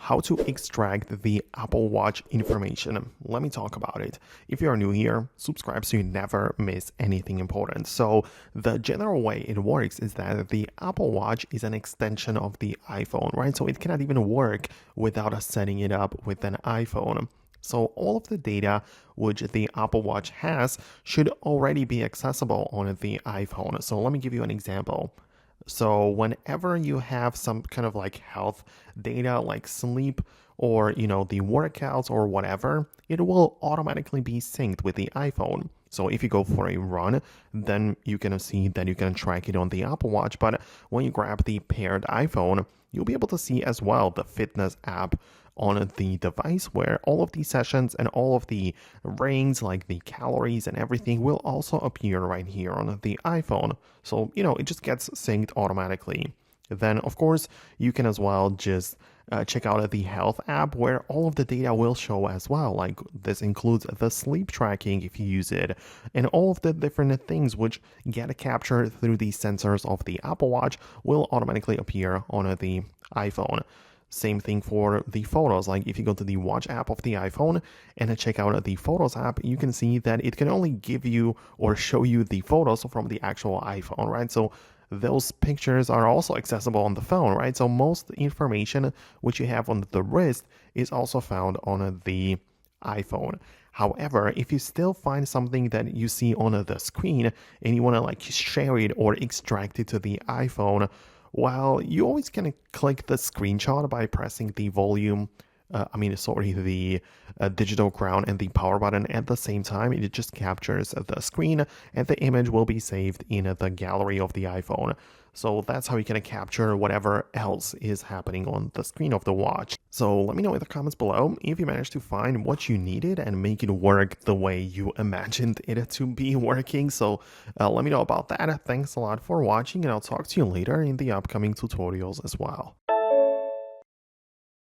how to extract the Apple Watch information. Let me talk about it. If you are new here, subscribe so you never miss anything important. So the general way it works is that the Apple Watch is an extension of the iPhone, right? So it cannot even work without us setting it up with an iPhone. So all of the data which the Apple Watch has should already be accessible on the iPhone. So let me give you an example. So whenever you have some kind of like health data like sleep or the workouts or whatever, it will automatically be synced with the iPhone. So if you go for a run, then you can see that you can track it on the Apple Watch. But when you grab the paired iPhone, you'll be able to see as well the fitness app on the device where all of these sessions and all of the rings like the calories and everything will also appear right here on the iPhone. So, it just gets synced automatically. Then, of course, you can as well just check out the health app where all of the data will show as well. Like this includes the sleep tracking if you use it and all of the different things which get captured through the sensors of the Apple Watch will automatically appear on the iPhone. Same thing for the photos. Like if you go to the Watch app of the iPhone and check out the Photos app, you can see that it can only give you or show you the photos from the actual iPhone, right? So those pictures are also accessible on the phone, right? So most information which you have on the wrist is also found on the iPhone. However, if you still find something that you see on the screen and you want to like share it or extract it to the iPhone, well, you always can click the screenshot by pressing the volume, the digital crown and the power button at the same time. It just captures the screen and the image will be saved in the gallery of the iPhone. So that's how you can capture whatever else is happening on the screen of the watch. So let me know in the comments below if you managed to find what you needed and make it work the way you imagined it to be working. So let me know about that. Thanks a lot for watching and I'll talk to you later in the upcoming tutorials as well.